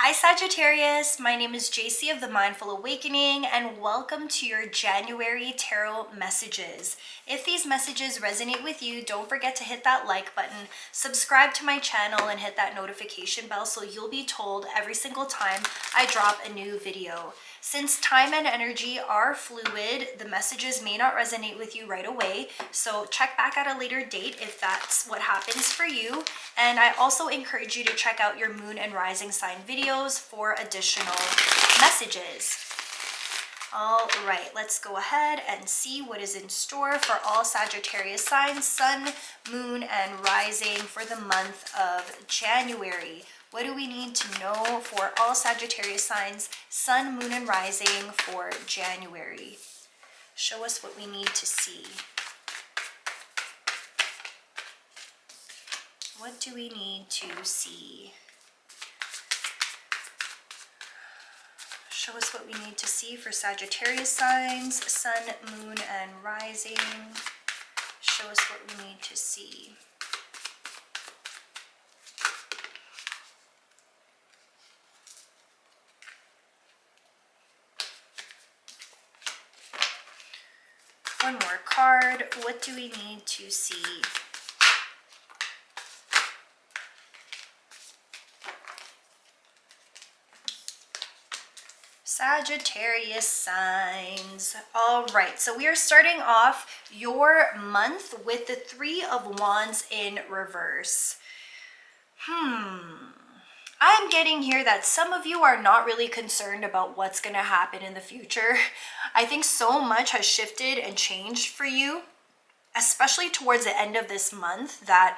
Hi Sagittarius, my name is JC of the Mindful Awakening and welcome to your January tarot messages. If these messages resonate with you, don't forget to hit that like button, subscribe to my channel and hit that notification bell so you'll be told every single time I drop a new video. Since time and energy are fluid, the messages may not resonate with you right away, so check back at a later date if that's what happens for you. And I also encourage you to check out your moon and rising sign videos for additional messages. All right, let's go ahead and see what is in store for all Sagittarius signs, sun, moon, and rising for the month of January. What do we need to know for all Sagittarius signs, sun, moon, and rising for January? Show us what we need to see. What do we need to see? Show us what we need to see for Sagittarius signs, sun, moon, and rising. Show us what we need to see. One more card. What do we need to see? Sagittarius signs. All right, so we are starting off your month with the Three of Wands in reverse. I'm getting here that some of you are not really concerned about what's going to happen in the future. I think so much has shifted and changed for you, especially towards the end of this month, that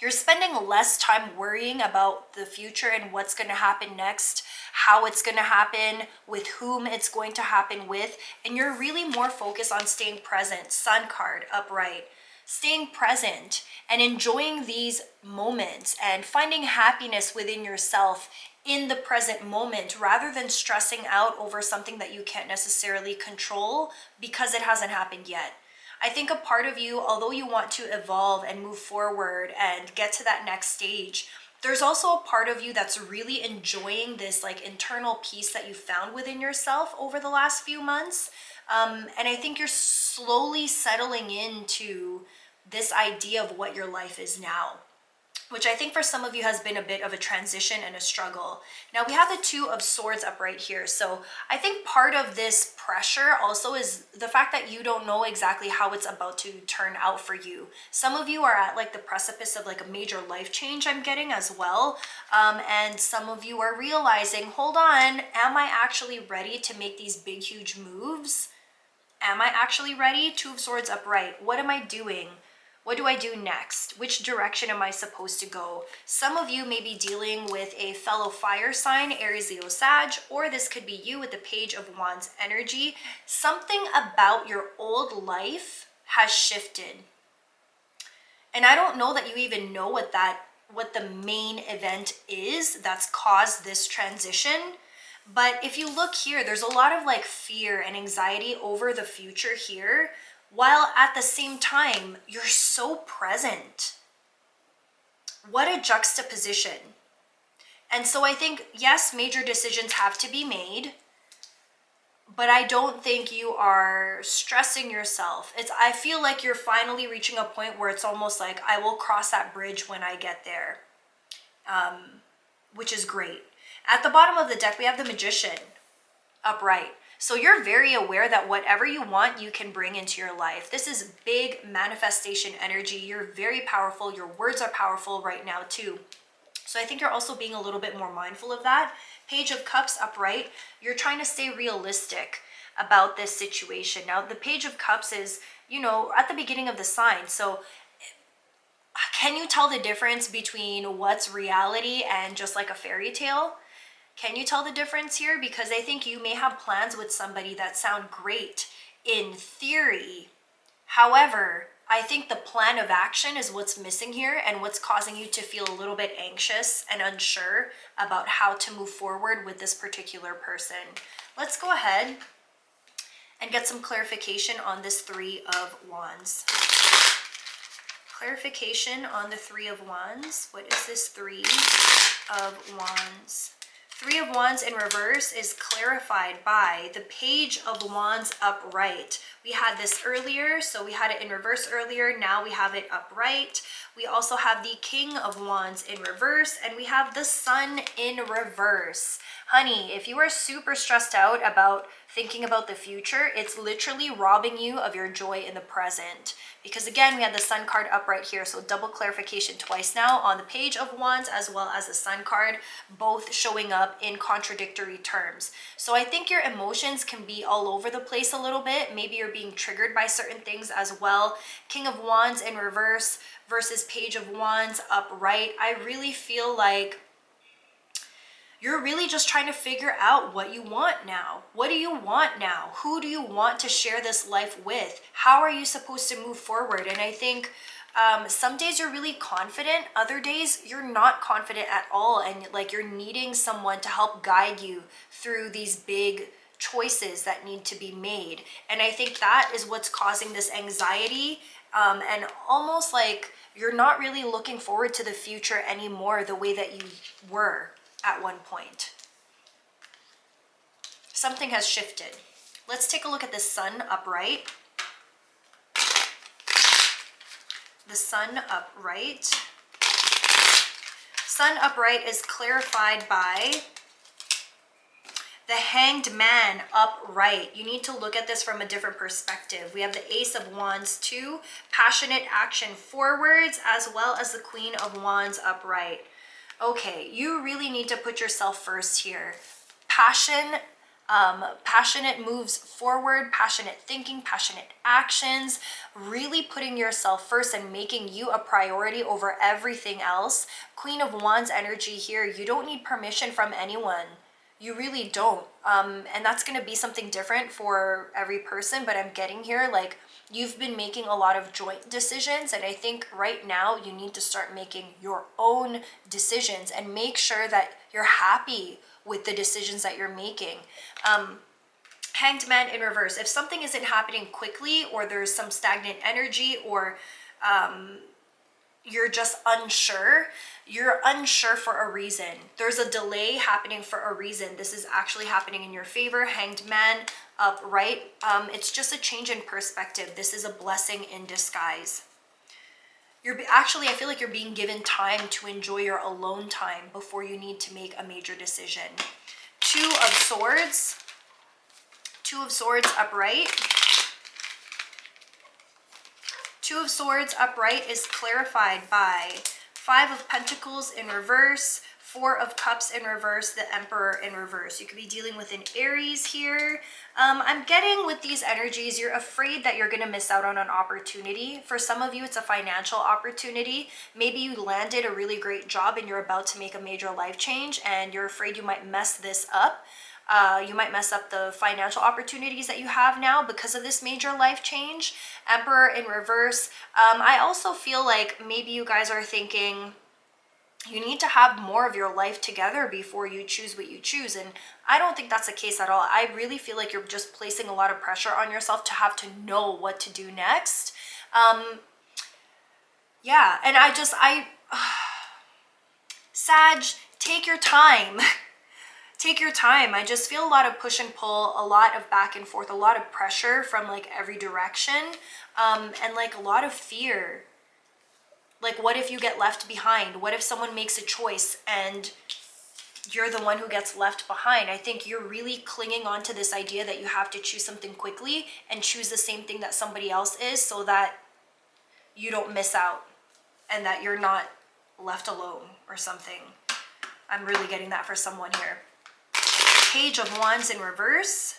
you're spending less time worrying about the future and what's going to happen next, how it's going to happen, with whom it's going to happen with, and you're really more focused on staying present. Sun card, upright. Staying present and enjoying these moments and finding happiness within yourself in the present moment rather than stressing out over something that you can't necessarily control because it hasn't happened yet. I think a part of you, although you want to evolve and move forward and get to that next stage, there's also a part of you that's really enjoying this like internal peace that you found within yourself over the last few months. And I think you're slowly settling into this idea of what your life is now, which I think for some of you has been a bit of a transition and a struggle. Now we have the Two of Swords up right here. So I think part of this pressure also is the fact that you don't know exactly how it's about to turn out for you. Some of you are at like the precipice of like a major life change, I'm getting as well. And some of you are realizing, hold on, am I actually ready to make these big, huge moves? Am I actually ready? Two of Swords upright. What am I doing? What do I do next? Which direction am I supposed to go? Some of you may be dealing with a fellow fire sign, Aries, Leo, Sag, or this could be you with the Page of Wands energy. Something about your old life has shifted. And I don't know that you even know what the main event is that's caused this transition. But if you look here, there's a lot of like fear and anxiety over the future here, while at the same time, you're so present. What a juxtaposition. And so I think, yes, major decisions have to be made, but I don't think you are stressing yourself. I feel like you're finally reaching a point where it's almost like, I will cross that bridge when I get there, which is great. At the bottom of the deck, we have the Magician upright. So you're very aware that whatever you want, you can bring into your life. This is big manifestation energy. You're very powerful. Your words are powerful right now too. So I think you're also being a little bit more mindful of that. Page of Cups upright. You're trying to stay realistic about this situation. Now, the Page of Cups is, at the beginning of the sign. So can you tell the difference between what's reality and just like a fairy tale? Can you tell the difference here? Because I think you may have plans with somebody that sound great in theory. However, I think the plan of action is what's missing here and what's causing you to feel a little bit anxious and unsure about how to move forward with this particular person. Let's go ahead and get some clarification on this Three of Wands. Clarification on the Three of Wands. What is this Three of Wands Three of Wands in reverse is clarified by the Page of Wands upright. We had this earlier, so we had it in reverse earlier. Now we have it upright. We also have the King of Wands in reverse, and we have the Sun in reverse. Honey, if you are super stressed out about thinking about the future, it's literally robbing you of your joy in the present. Because again, we had the Sun card upright here, so double clarification twice now on the Page of Wands as well as the Sun card, both showing up in contradictory terms. So I think your emotions can be all over the place a little bit. Maybe you're being triggered by certain things as well. King of Wands in reverse versus Page of Wands upright. I really feel like you're really just trying to figure out what you want now. What do you want now? Who do you want to share this life with? How are you supposed to move forward? And I think some days you're really confident, other days you're not confident at all, and like you're needing someone to help guide you through these big choices that need to be made. And I think that is what's causing this anxiety, and almost like you're not really looking forward to the future anymore the way that you were at one point. Something has shifted. Let's take a look at the Sun upright. The Sun upright. Sun upright is clarified by the Hanged Man upright. You need to look at this from a different perspective. We have the Ace of Wands 2, passionate action forwards, as well as the Queen of Wands upright. Okay, you really need to put yourself first here. Passionate moves forward, passionate thinking, passionate actions, really putting yourself first and making you a priority over everything else. Queen of Wands energy here. You don't need permission from anyone. You really don't. And that's going to be something different for every person, but I'm getting here like you've been making a lot of joint decisions, and I think right now you need to start making your own decisions and make sure that you're happy with the decisions that you're making. Hanged Man in reverse. If something isn't happening quickly, or there's some stagnant energy, or you're just unsure, you're unsure for a reason. There's a delay happening for a reason. This is actually happening in your favor. Hanged Man upright. It's just a change in perspective. This is a blessing in disguise. I feel like you're being given time to enjoy your alone time before you need to make a major decision. Two of Swords upright. Two of Swords upright is clarified by Five of Pentacles in reverse, Four of Cups in reverse, the Emperor in reverse. You could be dealing with an Aries here. I'm getting with these energies, you're afraid that you're going to miss out on an opportunity. For some of you, it's a financial opportunity. Maybe you landed a really great job and you're about to make a major life change, and you're afraid you might mess this up. You might mess up the financial opportunities that you have now because of this major life change. Emperor in reverse. I also feel like maybe you guys are thinking you need to have more of your life together before you choose what you choose. And I don't think that's the case at all. I really feel like you're just placing a lot of pressure on yourself to have to know what to do next. Yeah, and Sag, take your time. Take your time. I just feel a lot of push and pull, a lot of back and forth, a lot of pressure from like every direction, and like a lot of fear. Like, what if you get left behind? What if someone makes a choice and you're the one who gets left behind? I think you're really clinging on to this idea that you have to choose something quickly and choose the same thing that somebody else is, so that you don't miss out and that you're not left alone or something. I'm really getting that for someone here. Page of Wands in reverse.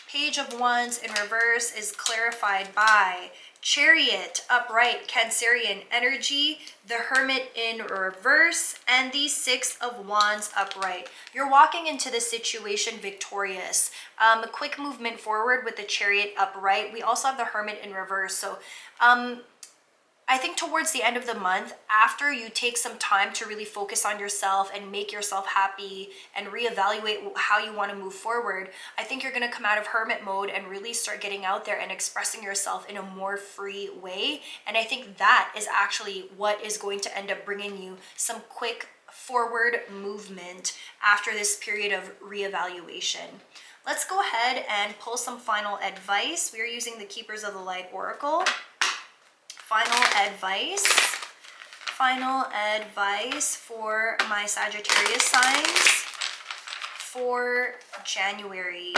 Page of Wands in reverse is clarified by Chariot upright, Cancerian energy, the Hermit in reverse, and the Six of Wands upright. You're walking into this situation victorious. A quick movement forward with the Chariot upright. We also have the Hermit in reverse. So I think towards the end of the month, after you take some time to really focus on yourself and make yourself happy and reevaluate how you want to move forward, I think you're going to come out of hermit mode and really start getting out there and expressing yourself in a more free way. And I think that is actually what is going to end up bringing you some quick forward movement after this period of reevaluation. Let's go ahead and pull some final advice. We are using the Keepers of the Light Oracle. Final advice for my Sagittarius signs for January.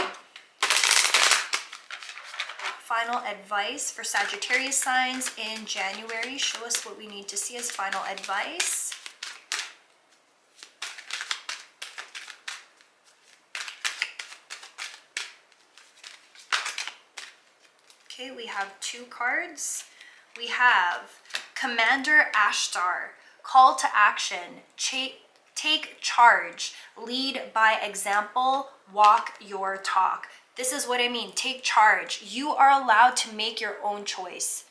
Final advice for Sagittarius signs in January. Show us what we need to see as final advice. Okay, we have 2 cards. We have Commander Ashtar, call to action, take charge, lead by example, walk your talk. This is what I mean, take charge. You are allowed to make your own choice.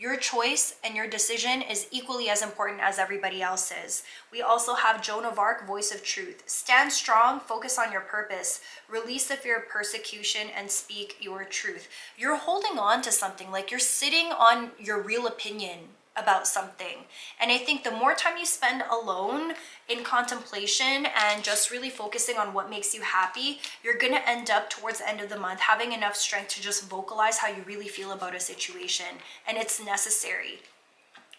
Your choice and your decision is equally as important as everybody else's. We also have Joan of Arc, voice of truth. Stand strong, focus on your purpose, release the fear of persecution, and speak your truth. You're holding on to something, like you're sitting on your real opinion about something. And I think the more time you spend alone in contemplation and just really focusing on what makes you happy, you're going to end up towards the end of the month having enough strength to just vocalize how you really feel about a situation. And it's necessary.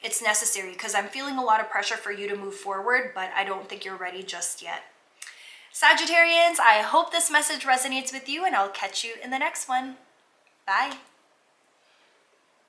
It's necessary because I'm feeling a lot of pressure for you to move forward, but I don't think you're ready just yet. Sagittarians, I hope this message resonates with you, and I'll catch you in the next one. Bye.